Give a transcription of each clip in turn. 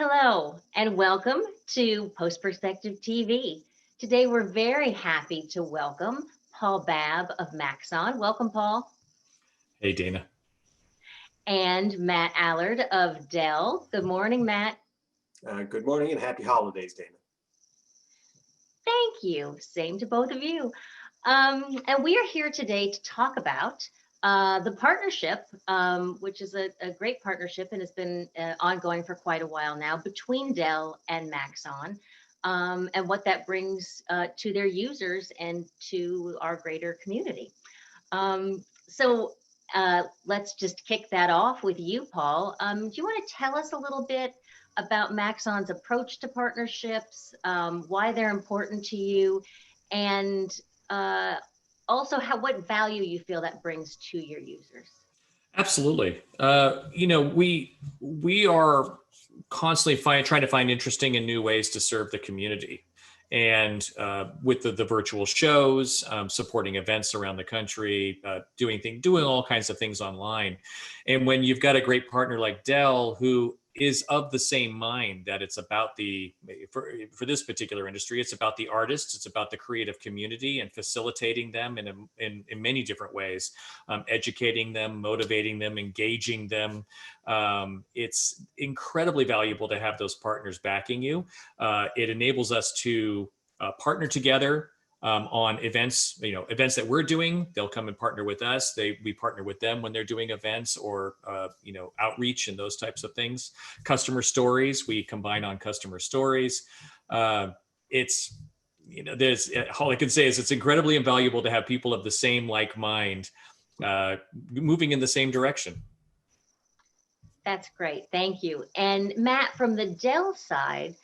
Hello and welcome to postPerspective TV. Today we're very happy to welcome Paul Babb of Maxon. Welcome, Paul. Hey, Dana. And Matt Allard of Dell. Good morning, Matt. Good morning and happy holidays, Dana. Thank you. Same to both of you. And we are here today to talk about the partnership, which is a great partnership and has been ongoing for quite a while now between Dell and Maxon, and what that brings to their users and to our greater community. So let's just kick that off with you, Paul. Do you want to tell us a little bit about Maxon's approach to partnerships, why they're important to you, and also what value you feel that brings to your users? Absolutely. We are constantly trying to find interesting and new ways to serve the community. And with the virtual shows, supporting events around the country, doing all kinds of things online. And when you've got a great partner like Dell, who is of the same mind that it's about for this particular industry, it's about the artists, it's about the creative community and facilitating them in many different ways, educating them, motivating them, engaging them. It's incredibly valuable to have those partners backing you. It enables us to partner together on events, events that we're doing. They'll come and partner with us. We partner with them when they're doing events or, outreach and those types of things. Customer stories, we combine on customer stories. There's all I can say is it's incredibly invaluable to have people of the same like mind moving in the same direction. That's great. Thank you. And Matt, from the Dell side,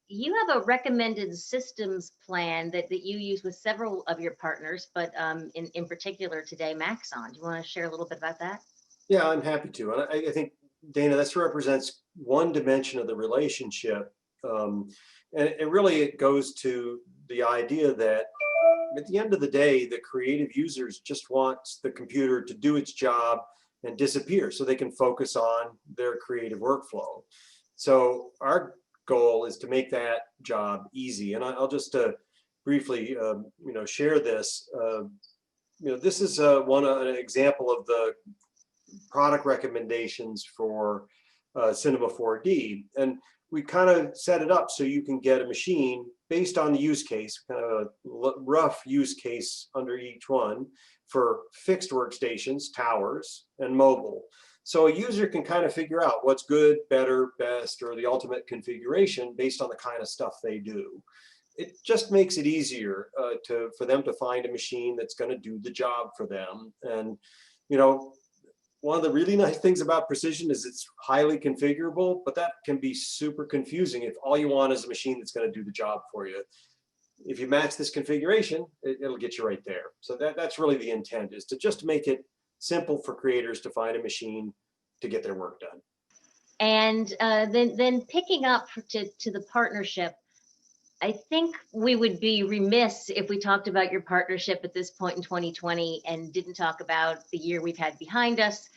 you have a recommended systems plan that you use with several of your partners, but in particular today, Maxon. Do you want to share a little bit about that? Yeah, I'm happy to. And I think, Dana, this represents one dimension of the relationship. And it goes to the idea that at the end of the day, the creative users just wants the computer to do its job and disappear so they can focus on their creative workflow. So our goal is to make that job easy. And I'll just briefly, share this. This is an example of the product recommendations for Cinema 4D. And we kind of set it up so you can get a machine based on the use case, kind of a rough use case under each one for fixed workstations, towers, and mobile. So a user can kind of figure out what's good, better, best, or the ultimate configuration based on the kind of stuff they do. It just makes it easier for them to find a machine that's going to do the job for them. And, one of the really nice things about precision is it's highly configurable, but that can be super confusing if all you want is a machine that's going to do the job for you. If you match this configuration, it'll get you right there. So that's really the intent, is to just make it simple for creators to find a machine to get their work done. And then picking up to the partnership, I think we would be remiss if we talked about your partnership at this point in 2020 and didn't talk about the year we've had behind us,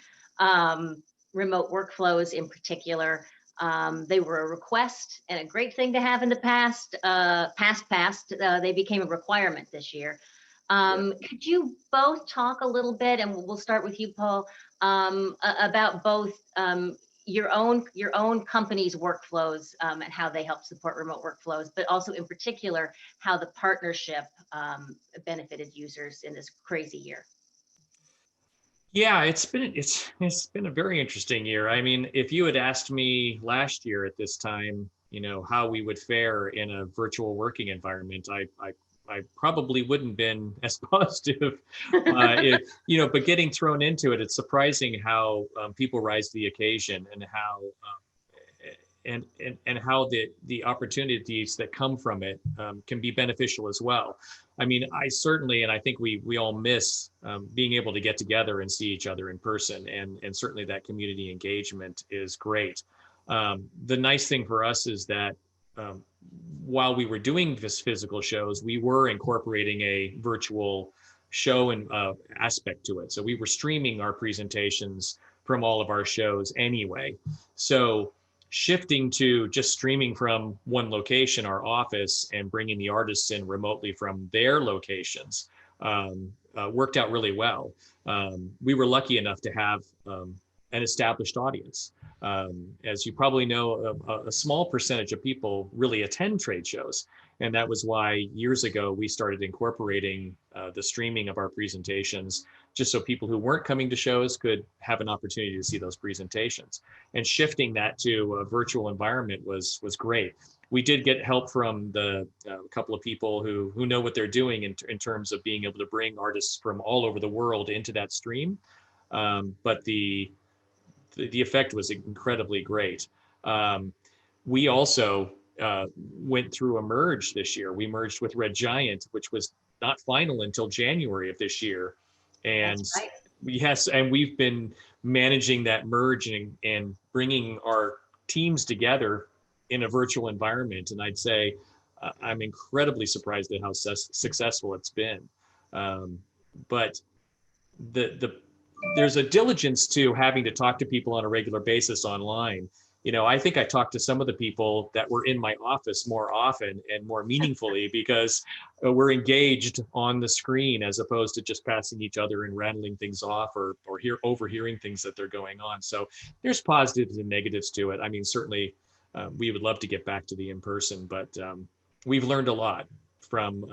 remote workflows in particular. They were a request and a great thing to have in the past. They became a requirement this year. Could you both talk a little bit, and we'll start with you, Paul, about both your own company's workflows and how they help support remote workflows, but also in particular how the partnership benefited users in this crazy year? Yeah, it's been a very interesting year. I mean, if you had asked me last year at this time, how we would fare in a virtual working environment, I probably wouldn't been as positive. But getting thrown into it, it's surprising how people rise to the occasion and how and how the opportunities that come from it can be beneficial as well. I mean, I certainly, and I think we all miss being able to get together and see each other in person, and certainly that community engagement is great. The nice thing for us is that while we were doing this physical shows, we were incorporating a virtual show and aspect to it. So we were streaming our presentations from all of our shows anyway. So shifting to just streaming from one location, our office, and bringing the artists in remotely from their locations worked out really well. We were lucky enough to have an established audience. As you probably know, a small percentage of people really attend trade shows. And that was why years ago we started incorporating the streaming of our presentations, just so people who weren't coming to shows could have an opportunity to see those presentations. And shifting that to a virtual environment was great. We did get help from the couple of people who know what they're doing in terms of being able to bring artists from all over the world into that stream. But the effect was incredibly great. We also went through a merge this year. We merged with Red Giant, which was not final until January of this year. And That's right. yes, and we've been managing that merge and bringing our teams together in a virtual environment. And I'd say I'm incredibly surprised at how successful it's been. But there's a diligence to having to talk to people on a regular basis online. I think I talked to some of the people that were in my office more often and more meaningfully because we're engaged on the screen as opposed to just passing each other and rattling things off or overhearing things that they're going on. So there's positives and negatives to it. I mean, certainly we would love to get back to the in-person, but we've learned a lot from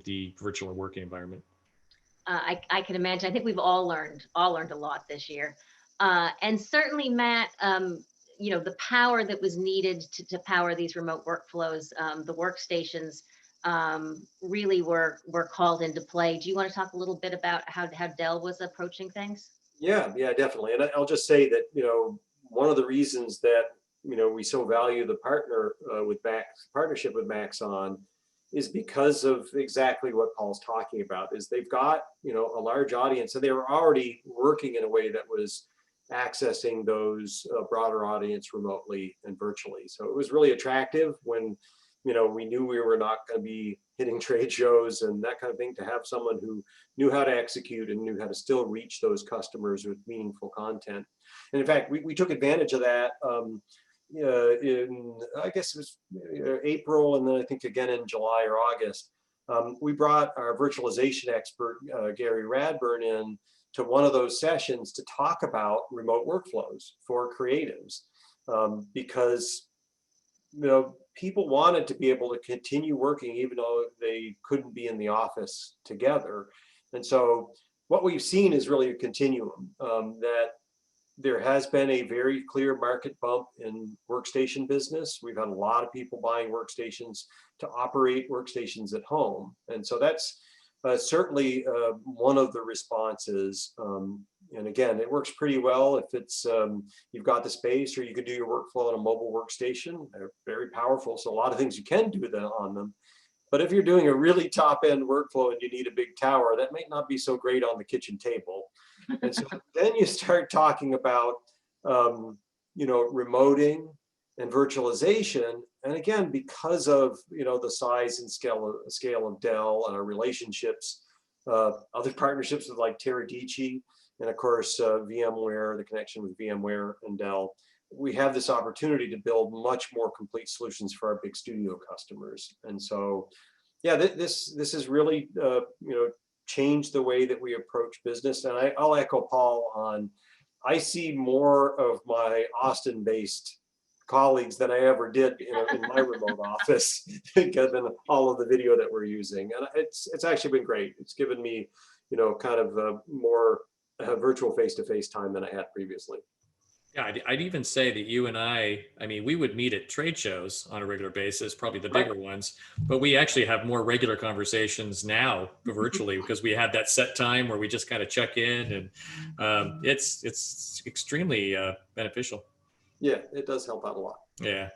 the virtual working environment. I can imagine. I think we've all learned a lot this year. And certainly, Matt, the power that was needed to power these remote workflows, the workstations really were called into play. Do you want to talk a little bit about how Dell was approaching things? Yeah, definitely. And I'll just say that, one of the reasons that, we so value the partnership with Maxon is because of exactly what Paul's talking about. Is they've got, a large audience, and they were already working in a way that was accessing those broader audience remotely and virtually. So it was really attractive when, we knew we were not going to be hitting trade shows and that kind of thing, to have someone who knew how to execute and knew how to still reach those customers with meaningful content. And in fact, we took advantage of that in, I guess it was April, and then I think again in July or August. We brought our virtualization expert, Gary Radburn, in to one of those sessions to talk about remote workflows for creatives, because people wanted to be able to continue working even though they couldn't be in the office together. And so what we've seen is really a continuum, that there has been a very clear market bump in workstation business. We've had a lot of people buying workstations to operate workstations at home. And so that's certainly one of the responses. And again, it works pretty well if it's you've got the space, or you could do your workflow on a mobile workstation. They're very powerful, so a lot of things you can do on them. But if you're doing a really top-end workflow and you need a big tower, that might not be so great on the kitchen table. And so then you start talking about remoting and virtualization. And again, because of the size and scale of Dell and our relationships, other partnerships with like Teradici, and of course VMware, the connection with VMware and Dell, we have this opportunity to build much more complete solutions for our big studio customers. And so, yeah, this has really changed the way that we approach business. And I'll echo Paul on, I see more of my Austin-based colleagues than I ever did in my remote office, given all of the video that we're using. And it's actually been great. It's given me, kind of more virtual face-to-face time than I had previously. Yeah, I'd even say that you and I mean, we would meet at trade shows on a regular basis, probably the bigger ones, but we actually have more regular conversations now virtually because we have that set time where we just kind of check in, and it's extremely beneficial. Yeah, it does help out a lot. Yeah.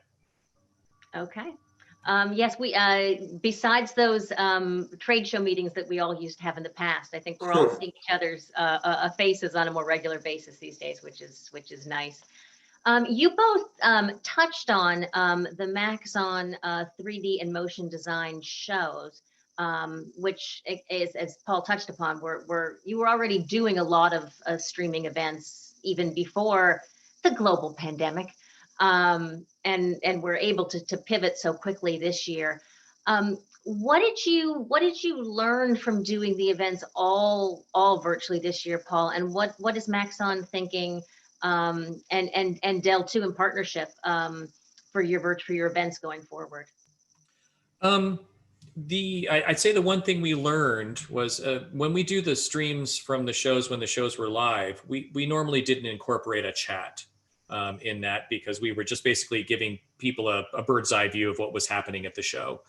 Okay. Yes, we besides those trade show meetings that we all used to have in the past, I think we're all seeing each other's faces on a more regular basis these days, which is nice. You both touched on the Maxon 3D and motion design shows, which is, as Paul touched upon, you were already doing a lot of streaming events even before the global pandemic. and we're able to pivot so quickly this year. What did you learn from doing the events all virtually this year, Paul? And what is Maxon thinking, and Dell too in partnership, for your events going forward? Um, I'd say the one thing we learned was when we do the streams from the shows, when the shows were live, we normally didn't incorporate a chat in that, because we were just basically giving people a bird's eye view of what was happening at the show.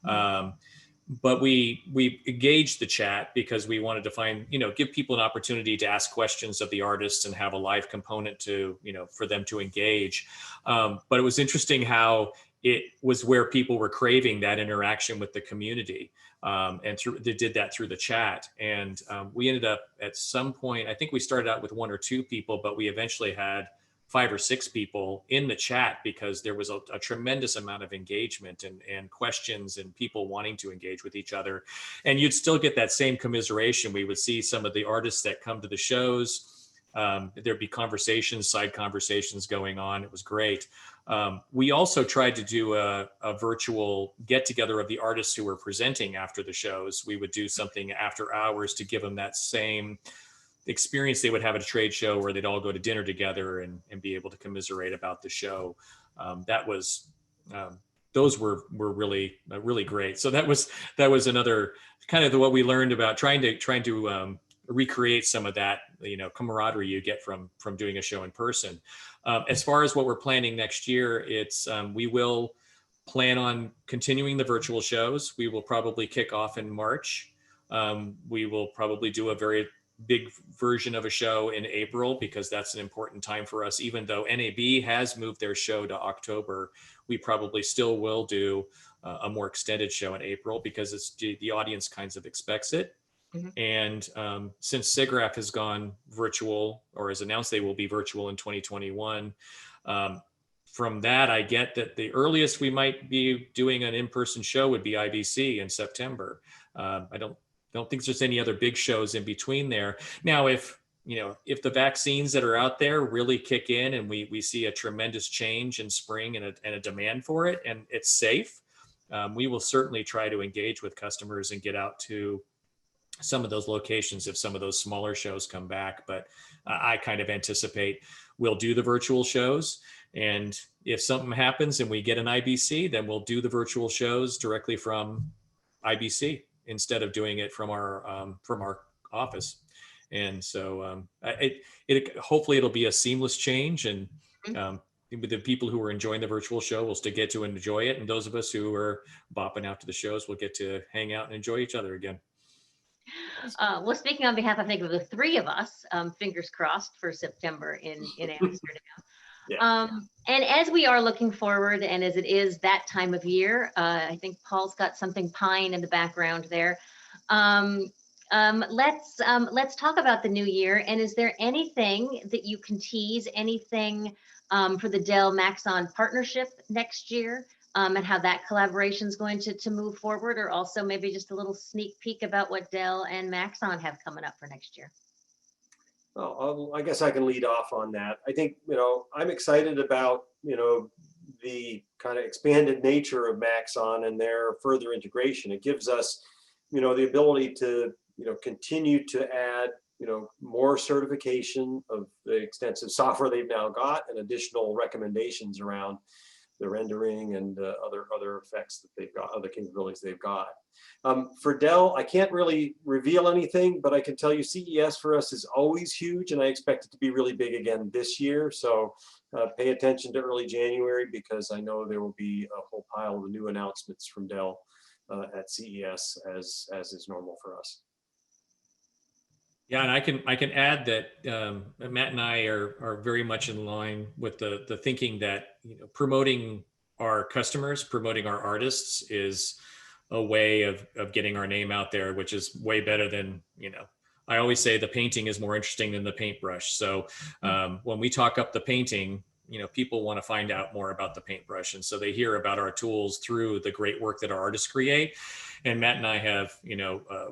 But we engaged the chat because we wanted to give people an opportunity to ask questions of the artists and have a live component to, for them to engage. But it was interesting how it was where people were craving that interaction with the community. And they did that through the chat. And we ended up at some point, I think we started out with 1 or 2 people, but we eventually had 5 or 6 people in the chat because there was a tremendous amount of engagement and questions and people wanting to engage with each other. And you'd still get that same commiseration. We would see some of the artists that come to the shows. There'd be side conversations going on. It was great. We also tried to do a virtual get together of the artists who were presenting after the shows. We would do something after hours to give them that same experience they would have at a trade show, where they'd all go to dinner together and be able to commiserate about the show. Those were really great. So that was another kind of what we learned about trying to recreate some of that camaraderie you get from doing a show in person. As far as what we're planning next year, it's we will plan on continuing the virtual shows. We will probably kick off in March. We will probably do a very big version of a show in April, because that's an important time for us. Even though NAB has moved their show to October, we probably still will do a more extended show in April, because the audience kinds of expects it. Mm-hmm. And since SIGGRAPH has gone virtual, or has announced they will be virtual in 2021, from that, I get that the earliest we might be doing an in-person show would be IBC in September. I don't think there's any other big shows in between there. Now, if the vaccines that are out there really kick in and we see a tremendous change in spring and a demand for it, and it's safe, we will certainly try to engage with customers and get out to some of those locations if some of those smaller shows come back. But I kind of anticipate we'll do the virtual shows. And if something happens and we get an IBC, then we'll do the virtual shows directly from IBC instead of doing it from our office. And so hopefully it'll be a seamless change, and the people who are enjoying the virtual show will still get to enjoy it, and those of us who are bopping out to the shows will get to hang out and enjoy each other again. Well, speaking on behalf, I think, of the 3 of us, fingers crossed for September in Amsterdam. Yeah. And as we are looking forward, and as it is that time of year, I think Paul's got something pine in the background there. Let's talk about the new year. And is there anything that you can tease, anything for the Dell Maxon partnership next year, and how that collaboration is going to move forward, or also maybe just a little sneak peek about what Dell and Maxon have coming up for next year? Well, I guess I can lead off on that. I think, I'm excited about, the kind of expanded nature of Maxon and their further integration. It gives us, the ability to, continue to add, more certification of the extensive software they've now got, and additional recommendations around the rendering and other effects that they've got, other capabilities they've got. For Dell, I can't really reveal anything, but I can tell you CES for us is always huge, and I expect it to be really big again this year. So pay attention to early January, because I know there will be a whole pile of new announcements from Dell at CES, as is normal for us. Yeah, and I can add that Matt and I are very much in line with the thinking that promoting our customers, promoting our artists is a way of getting our name out there, which is way better than I always say the painting is more interesting than the paintbrush. So when we talk up the painting, people want to find out more about the paintbrush, and so they hear about our tools through the great work that our artists create. And Matt and I have,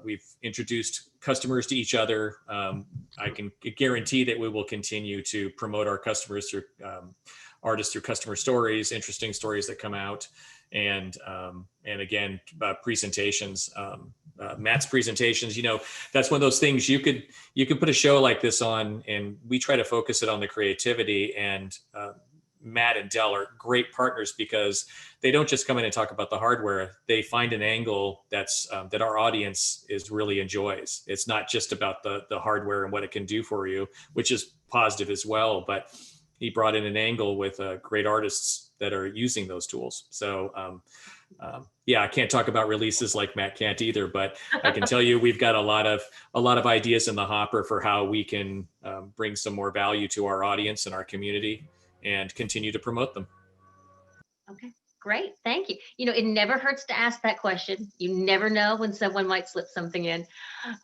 we've introduced customers to each other. I can guarantee that we will continue to promote our customers through artists through customer stories, interesting stories that come out, and again, presentations. Matt's presentations, that's one of those things you could put a show like this on, and we try to focus it on the creativity. And Matt and Dell are great partners because they don't just come in and talk about the hardware. They find an angle that's that our audience really enjoys. It's not just about the hardware and what it can do for you, which is positive as well. But he brought in an angle with great artists that are using those tools. So yeah, I can't talk about releases like Matt can't either, but I can tell you we've got a lot of ideas in the hopper for how we can bring some more value to our audience and our community and continue to promote them. Okay, great. Thank you. It never hurts to ask that question. You never know when someone might slip something in.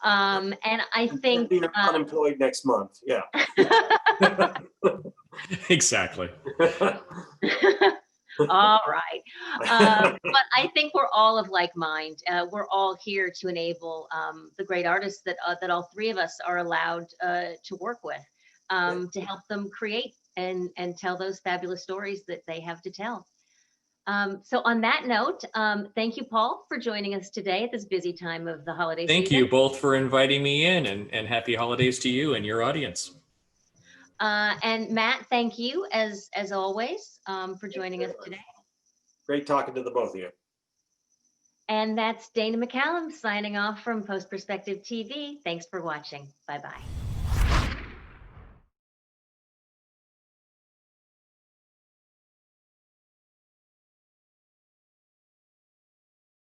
And I think you're unemployed next month. Yeah. Exactly. All right. But I think we're all of like mind. We're all here to enable the great artists that all three of us are allowed to work with, to help them create and tell those fabulous stories that they have to tell. So on that note, thank you, Paul, for joining us today at this busy time of the holiday season. Thank you both for inviting me in, and happy holidays to you and your audience. And Matt, thank you as always for joining us today. Great talking to the both of you. And that's Dana McCallum signing off from PostPerspective TV. Thanks for watching. Bye-bye.